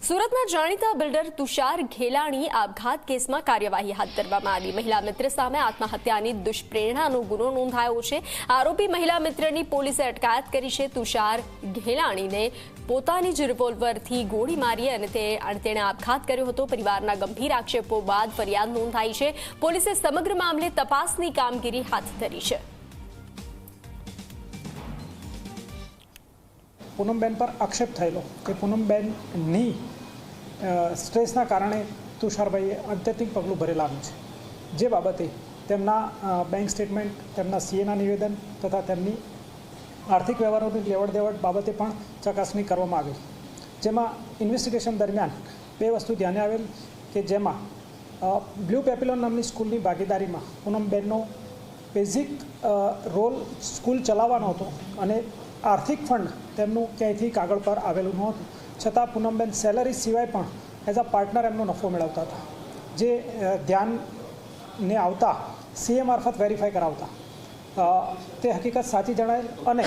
સુરતના જાણીતા બિલ્ડર તુષાર ઘેલાણી આપઘાત કેસમાં કાર્યવાહી હાથ ધરવામાં આવી। મહિલા મિત્ર સામે આત્મહત્યાની દુષ્પ્રેરણાનો ગુનો નોંધાયો છે। આરોપી મહિલા મિત્રની પોલીસે અટકાયત કરી છે। તુષાર ઘેલાણીને પોતાની જ રિવોલ્વરથી ગોળી મારી અને તેણે આપઘાત કર્યો હતો। પરિવારના ગંભીર આક્ષેપો બાદ ફરિયાદ નોંધાઈ છે। પોલીસે સમગ્ર મામલે તપાસની કામગીરી હાથ ધરી છે। પૂનમબેન પર આક્ષેપ થયેલો કે પૂનમબેનની સ્ટ્રેસના કારણે તુષારભાઈએ અત્યંતિક પગલું ભરેલાનું છે, જે બાબતે તેમના બેંક સ્ટેટમેન્ટ, તેમના સીએના નિવેદન તથા તેમની આર્થિક વ્યવહારોની લેવડ દેવડ બાબતે પણ ચકાસણી કરવામાં આવી, જેમાં ઇન્વેસ્ટિગેશન દરમિયાન બે વસ્તુ ધ્યાને આવેલ કે જેમાં બ્લુ પેપિલોન નામની સ્કૂલની ભાગીદારીમાં પૂનમબેનનો બેઝિક રોલ સ્કૂલ ચલાવવાનો હતો અને આર્થિક ફંડ તેમનું ક્યાંયથી કાગળ પર આવેલું નહોતું, છતાં પૂનમબેન સેલરી સિવાય પણ એઝ અ પાર્ટનર એમનો નફો મેળવતા હતા, જે ધ્યાનને આવતા સીએ મારફત વેરીફાઈ કરાવતા તે હકીકત સાચી જણાયેલ અને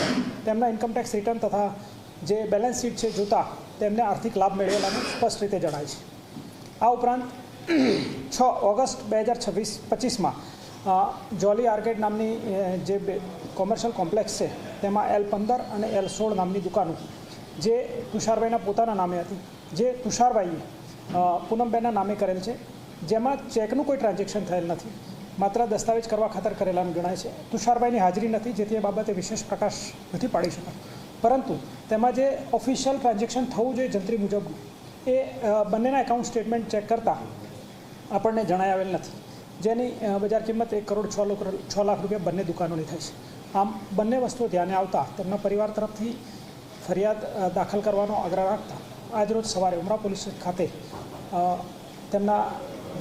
તેમના ઇન્કમટેક્સ રિટર્ન તથા જે બેલેન્સ શીટ છે જોતા તેમને આર્થિક લાભ મેળવેલાનું સ્પષ્ટ રીતે જણાય છે। આ ઉપરાંત 6 ઓગસ્ટ 2025માં જોલી આર્કેડ નામની જે કોમર્શિયલ કોમ્પ્લેક્સ છે તેમાં L15 અને L16 નામની દુકાનો જે તુષારભાઈના પોતાના નામે હતી, જે તુષારભાઈએ પૂનમબેનના નામે કરેલ છે, જેમાં ચેકનું કોઈ ટ્રાન્ઝેક્શન થયેલ નથી, માત્ર દસ્તાવેજ કરવા ખાતર કરેલાનું ગણાય છે। તુષારભાઈની હાજરી નથી, જેથી એ બાબતે વિશેષ પ્રકાશ નથી પાડી શકાય, પરંતુ તેમાં જે ઓફિશિયલ ટ્રાન્ઝેક્શન થવું જોઈએ જંત્રી મુજબ એ બંનેના એકાઉન્ટ સ્ટેટમેન્ટ ચેક કરતાં આપણને જણાવેલ નથી, જેની બજાર કિંમત 1,06 લાખ રૂપિયા બંને દુકાનોની થાય છે। આમ બંને વસ્તુઓ ધ્યાને આવતા તેમના પરિવાર તરફથી ફરિયાદ દાખલ કરવાનો આગ્રહ રાખતા આજરોજ સવારે ઉમરા પોલીસ ખાતે તેમના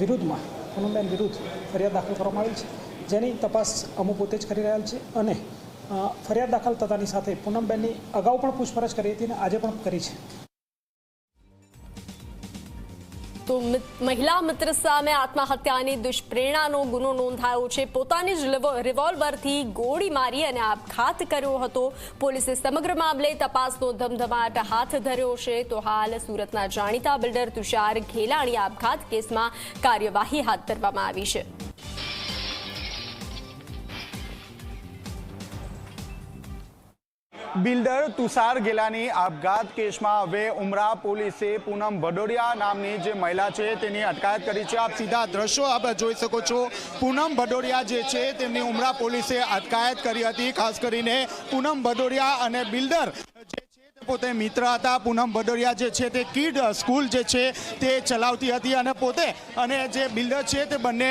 વિરુદ્ધમાં પૂનમબેન વિરુદ્ધ ફરિયાદ દાખલ કરવામાં આવી છે, જેની તપાસ અમુ પોતે જ કરી રહ્યા છે અને ફરિયાદ દાખલ થતાની સાથે પૂનમબેનની અગાઉ પણ પૂછપરછ કરી હતી અને આજે પણ કરી છે। તો મહિલા મિત્ર સામે આત્મહત્યાની દુષ્પ્રેરણાનો ગુનો નોંધાયો છે। પોતાની જ રિવોલ્વરથી ગોળી મારી અને આપઘાત કર્યો હતો। પોલીસે સમગ્ર મામલે તપાસનો ધમધમાટ હાથ ધર્યો છે। તો હાલ સુરતના જાણીતા બિલ્ડર તુષાર ઘેલાણી આપઘાત કેસમાં કાર્યવાહી હાથ ધરવામાં આવી છે। બિલ્ડર તુષાર ઘેલાણી આપઘાત કેસમાં હવે ઉમરા પોલીસે પૂનમ ભદોડિયા નામની જે મહિલા છે તેની અટકાયત કરી છે। આપ સીધા દ્રશ્યો આપ જોઈ શકો છો। પૂનમ ભદોડિયા જે છે તેમની ઉમરા પોલીસે અટકાયત કરી હતી। ખાસ કરીને પૂનમ ભદોડિયા અને બિલ્ડર પોતે મિત્ર હતા। પૂનમ ભદોડિયા જે છે તે કિડ સ્કૂલ જે છે તે ચલાવતી હતી અને પોતે અને જે બિલ્ડર છે તે બંને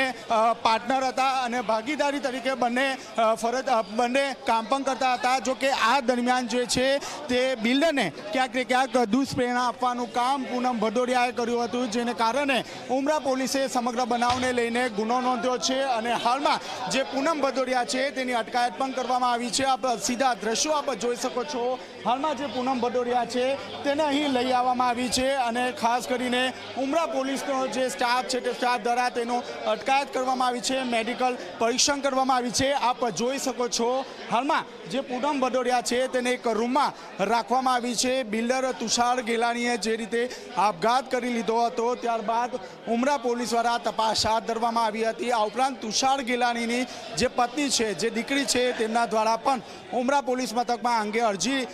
પાર્ટનર હતા અને ભાગીદારી તરીકે બંને કામ પણ કરતા હતા। જો કે આ દરમિયાન જે છે તે બિલ્ડરને ક્યાંક ને ક્યાંક દુષ્પ્રેરણા આપવાનું કામ પૂનમ ભદોડિયાએ કર્યું હતું, જેને કારણે ઉમરા પોલીસે સમગ્ર બનાવને લઈને ગુનો નોંધ્યો છે અને હાલમાં જે પૂનમ ભદોડિયા છે તેની અટકાયત પણ કરવામાં આવી છે। આપ સીધા દ્રશ્યો આપ જોઈ શકો છો। હાલમાં જે પૂનમ ભદોડિયા છે તેને અહીં લઈ આવવામાં આવી છે અને ખાસ કરીને ઉમરા પોલીસનો જે સ્ટાફ છે તે સ્ટાફ દ્વારા તેનો અટકાયત કરવામાં આવી છે, મેડિકલ પરીક્ષણ કરવામાં આવી છે। આપ જોઈ શકો છો હાલમાં જે પૂનમ ભદોડિયા છે તેને એક રૂમમાં રાખવામાં આવી છે। બિલ્ડર તુષાર ઘેલાણીએ જે રીતે આપઘાત કરી લીધો હતો ત્યારબાદ ઉમરા પોલીસ દ્વારા તપાસ હાથ ધરવામાં આવી હતી। આ ઉપરાંત તુષાર ઘેલાણીની જે પત્ની છે, જે દીકરી છે, તેમના દ્વારા પણ ઉમરા પોલીસ મથકમાં અંગે અરજી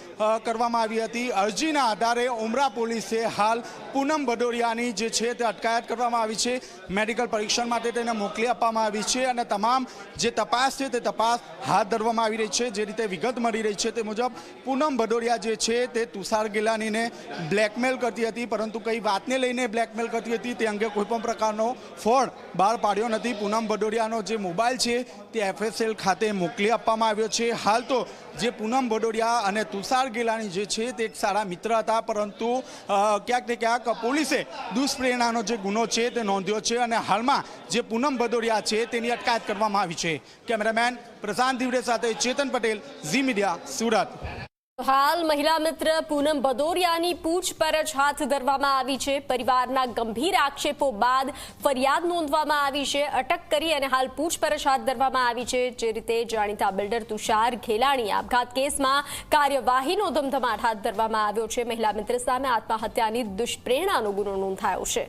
કરવામાં આવી હતી। અરજીના આધારે ઉમરા પોલીસે હાલ પૂનમ ભદોડિયાની જે છે તે અટકાયત કરવામાં આવી છે, મેડિકલ પરીક્ષણ માટે તેને મોકલી આપવામાં આવી છે અને તમામ જે તપાસ છે તે તપાસ હાથ ધરવામાં આવી રહી છે। જે રીતે વિગત મળી રહી છે તે મુજબ પૂનમ ભદોડિયા જે છે તે તુષાર ઘેલાણીને બ્લેકમેલ કરતી હતી, પરંતુ કઈ વાતને લઈને બ્લેકમેલ કરતી હતી તે અંગે કોઈપણ પ્રકારનો ફોડ બહાર પાડ્યો નથી। પૂનમ ભદોડિયાનો જે મોબાઈલ છે તે FSL ખાતે મોકલી આપવામાં આવ્યો છે। હાલ તો જે પૂનમ ભદોડિયા અને તુષાર ઘેલાણી જે છે તે એક સારા મિત્ર હતા, પરંતુ ક્યાંક ને ક્યાંક પોલીસે દુષ્પ્રેરણાનો જે ગુનો છે તે નોંધ્યો છે અને હાલમાં જે પૂનમ ભદોડિયા છે તેની અટકાયત કરવામાં આવી છે। કેમેરામેન પ્રશાંત દિવડે સાથે ચેતન પટેલ, ઝી મીડિયા, સુરત। હાલ મહિલા મિત્ર પૂનમ ભદૌરિયાની પૂછપરછ હાથ ધરવામાં આવી છે। પરિવારના ગંભીર આક્ષેપો બાદ ફરિયાદ નોંધવામાં આવી છે। અટક કરી અને હાલ પૂછપરછ હાથ ધરવામાં આવી છે। જે રીતે જાણીતા બિલ્ડર તુષાર ઘેલાણી આપઘાત કેસમાં કાર્યવાહીનો ધમધમાટ હાથ ધરવામાં આવ્યો છે। મહિલા મિત્ર સામે આત્મહત્યાની દુષ્પ્રેરણાનો ગુનો નોંધાયો છે।